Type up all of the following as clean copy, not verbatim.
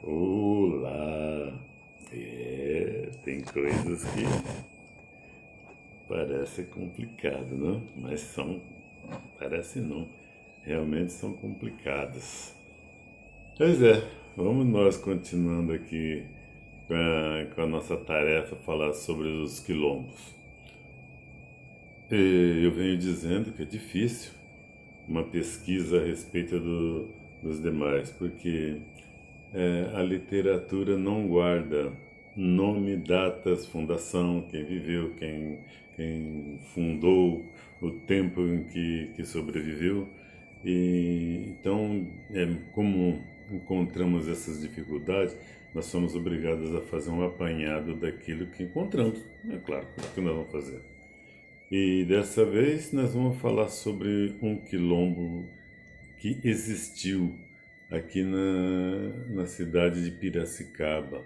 Olá! Tem coisas que parecem complicadas, não? Mas são, parece não, realmente são complicadas. Pois é, vamos nós continuando aqui com a nossa tarefa, falar sobre os quilombos. Eu venho dizendo que é difícil uma pesquisa a respeito dos demais, porque a literatura não guarda nome, datas, fundação, quem viveu, quem fundou, o tempo em que sobreviveu. Então, como encontramos essas dificuldades, nós somos obrigados a fazer um apanhado daquilo que encontramos. É claro, o que nós vamos fazer. E dessa vez nós vamos falar sobre um quilombo que existiu aqui na cidade de Piracicaba.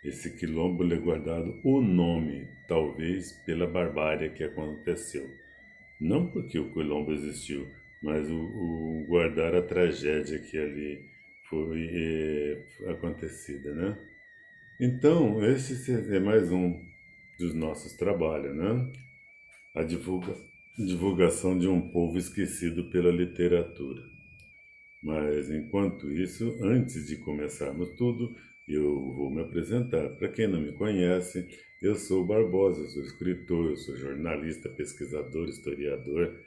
Esse quilombo é guardado o nome, talvez pela barbárie que aconteceu. Não porque o quilombo existiu, mas o guardar a tragédia que ali foi acontecida, né? Então, esse é mais um dos nossos trabalhos, né? A divulgação de um povo esquecido pela literatura. Mas enquanto isso, antes de começarmos tudo, eu vou me apresentar. Para quem não me conhece, eu sou o Barbosa, sou escritor, sou jornalista, pesquisador, historiador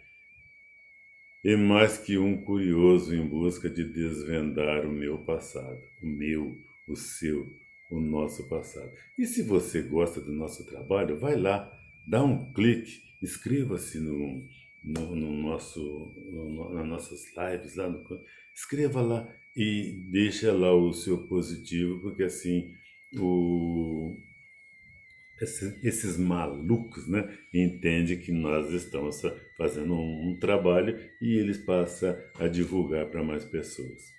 e mais que um curioso em busca de desvendar o meu passado, o meu, o seu, o nosso passado. E se você gosta do nosso trabalho, vai lá, dá um clique, inscreva-se no nosso, nas nossas lives lá, escreva lá e deixa lá o seu positivo, porque assim o, esses malucos, né, entendem que nós estamos fazendo um trabalho e eles passam a divulgar para mais pessoas.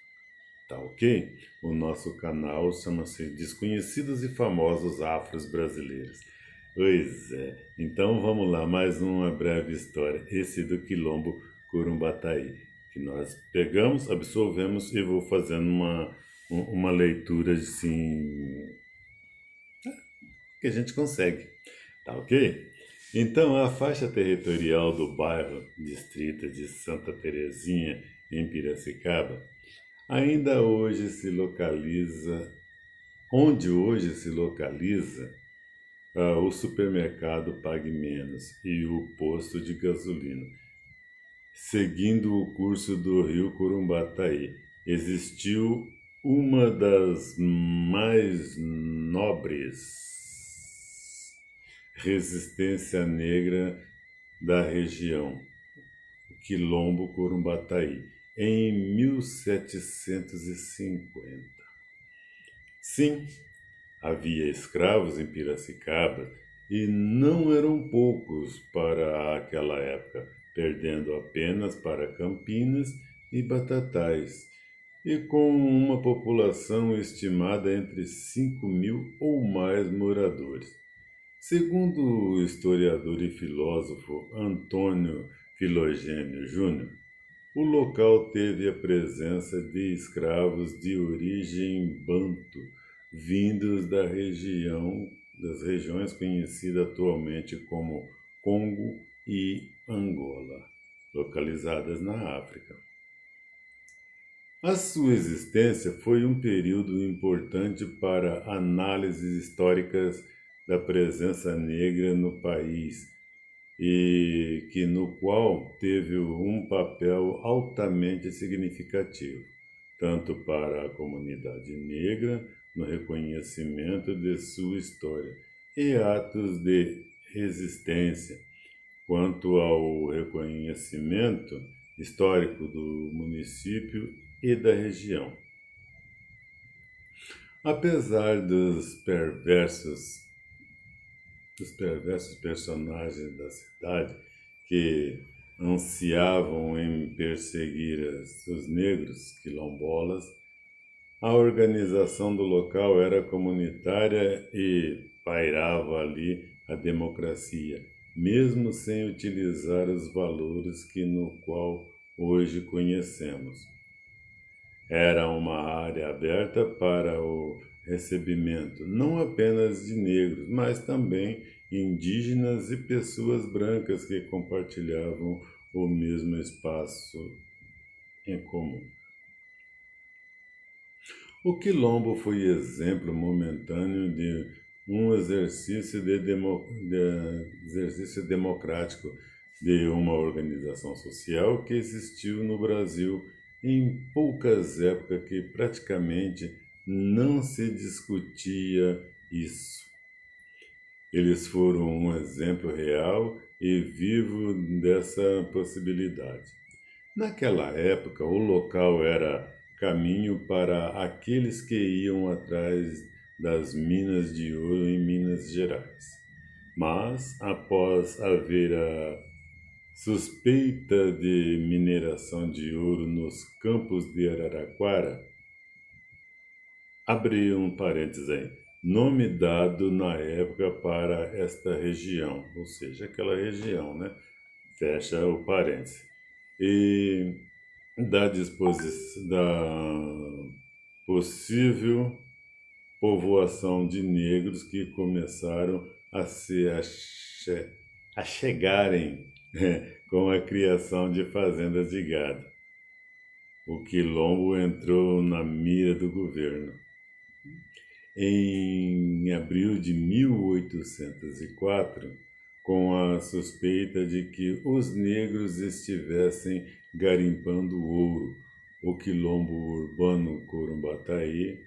Tá ok? O nosso canal chama-se Desconhecidos e Famosos Afros Brasileiros. Pois é. Então vamos lá, mais uma breve história. Esse do Quilombo Corumbataí, que nós pegamos, absorvemos e vou fazendo uma leitura assim que a gente consegue. Tá ok? Então, a faixa territorial do bairro Distrito de Santa Terezinha, em Piracicaba, ainda hoje se localiza, onde hoje se localiza o supermercado Pague Menos e o posto de gasolina, seguindo o curso do rio Corumbataí. Existiu uma das mais nobres resistência negra da região, o Quilombo Corumbataí, em 1750. Sim, havia escravos em Piracicaba e não eram poucos para aquela época, perdendo apenas para Campinas e Batatais, e com uma população estimada entre 5.000 ou mais moradores. Segundo o historiador e filósofo Antônio Filogênio Júnior, o local teve a presença de escravos de origem banto, vindos das regiões conhecidas atualmente como Congo e Angola, localizadas na África. A sua existência foi um período importante para análises históricas da presença negra no país e que no qual teve um papel altamente significativo, tanto para a comunidade negra no reconhecimento de sua história e atos de resistência, quanto ao reconhecimento histórico do município e da região. Apesar dos perversos personagens da cidade que ansiavam em perseguir os negros quilombolas, a organização do local era comunitária e pairava ali a democracia, mesmo sem utilizar os valores que no qual hoje conhecemos. Era uma área aberta para o recebimento não apenas de negros, mas também indígenas e pessoas brancas que compartilhavam o mesmo espaço em comum. O quilombo foi exemplo momentâneo de um exercício democrático de uma organização social que existiu no Brasil em poucas épocas, que praticamente não se discutia isso. Eles foram um exemplo real e vivo dessa possibilidade. Naquela época, o local era caminho para aqueles que iam atrás das minas de ouro em Minas Gerais. Mas, após haver a suspeita de mineração de ouro nos campos de Araraquara, abri um parênteses aí, nome dado na época para esta região, ou seja, aquela região, né? Fecha o parênteses. E da possível povoação de negros que começaram a chegarem com a criação de fazendas de gado. O quilombo entrou na mira do governo. Em abril de 1804, com a suspeita de que os negros estivessem garimpando ouro, o quilombo urbano Corumbataí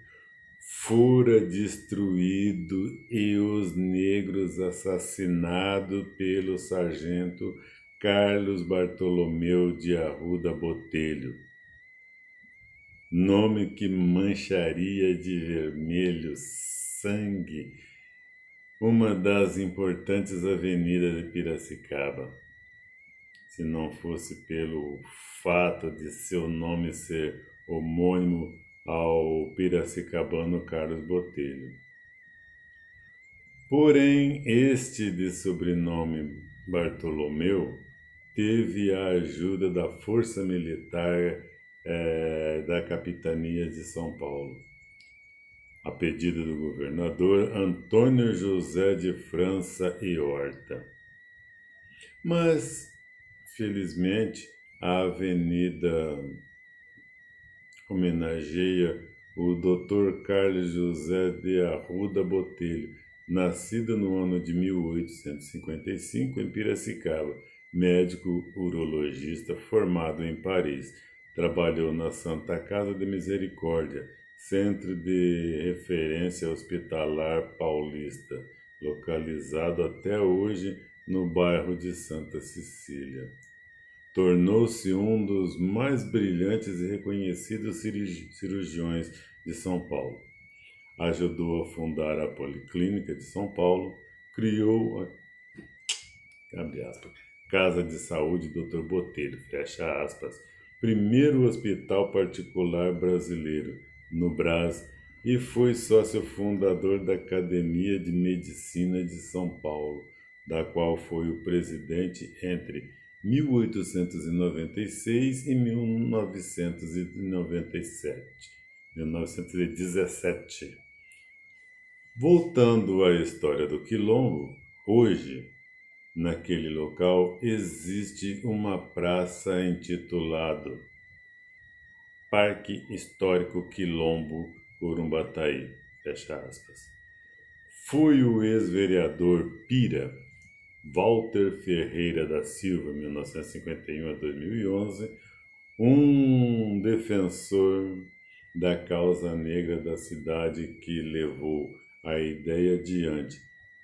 fora destruído e os negros assassinados pelo sargento Carlos Bartolomeu de Arruda Botelho, nome que mancharia de vermelho sangue uma das importantes avenidas de Piracicaba, se não fosse pelo fato de seu nome ser homônimo ao piracicabano Carlos Botelho. Porém, este de sobrenome Bartolomeu teve a ajuda da Força Militar da Capitania de São Paulo, a pedido do governador Antônio José de França e Horta. Mas, felizmente, a avenida homenageia o Dr. Carlos José de Arruda Botelho, nascido no ano de 1855 em Piracicaba, médico urologista formado em Paris. Trabalhou na Santa Casa de Misericórdia, centro de referência hospitalar paulista, localizado até hoje no bairro de Santa Cecília. Tornou-se um dos mais brilhantes e reconhecidos cirurgiões de São Paulo. Ajudou a fundar a Policlínica de São Paulo, criou a Casa de Saúde Dr. Botelho, fecha aspas, primeiro hospital particular brasileiro no Brás, e foi sócio fundador da Academia de Medicina de São Paulo, da qual foi o presidente entre 1896 e 1917. Voltando à história do quilombo, hoje, naquele local, existe uma praça intitulada Parque Histórico Quilombo Corumbataí, fecha aspas. Foi o ex-vereador Pira, Walter Ferreira da Silva, 1951 a 2011, um defensor da causa negra da cidade que levou a ideia adiante,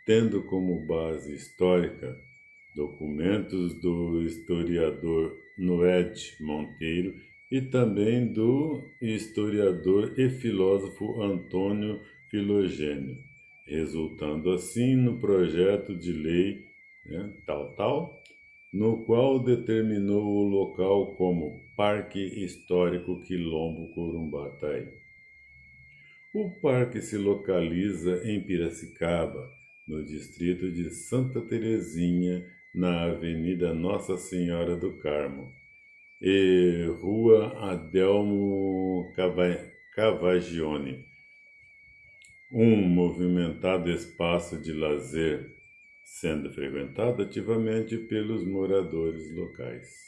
tendo como base histórica documentos do historiador Noed Monteiro e também do historiador e filósofo Antônio Filogênio, resultando assim no projeto de lei no qual determinou o local como Parque Histórico Quilombo Corumbataí. O parque se localiza em Piracicaba, no distrito de Santa Terezinha, na Avenida Nossa Senhora do Carmo. e Rua Adelmo Cavagione, um movimentado espaço de lazer sendo frequentado ativamente pelos moradores locais.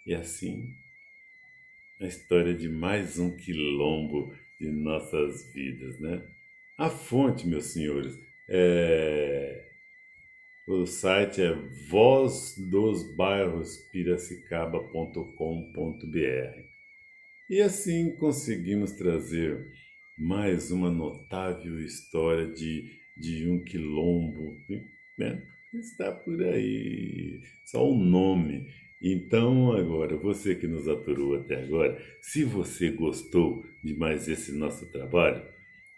E assim, a história de mais um quilombo de nossas vidas, né? A fonte, meus senhores, o site é vozdosbairrospiracicaba.com.br. E assim conseguimos trazer mais uma notável história de um quilombo, né? Está por aí, só o nome. Então, agora, você que nos aturou até agora, se você gostou de mais esse nosso trabalho,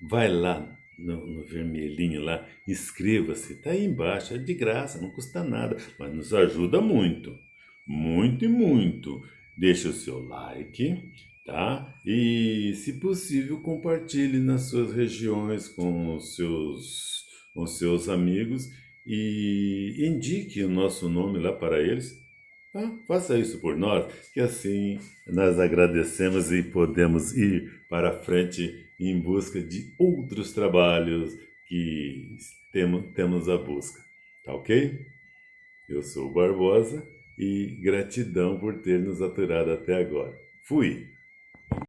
vai lá no vermelhinho lá, inscreva-se, tá aí embaixo, é de graça, não custa nada, mas nos ajuda muito, muito e muito. Deixa o seu like, tá? E, se possível, compartilhe nas suas regiões com os seus amigos e indique o nosso nome lá para eles. Tá? Faça isso por nós, que assim nós agradecemos e podemos ir para frente em busca de outros trabalhos que temos a busca. Tá ok? Eu sou o Barbosa e gratidão por ter nos aturado até agora. Fui!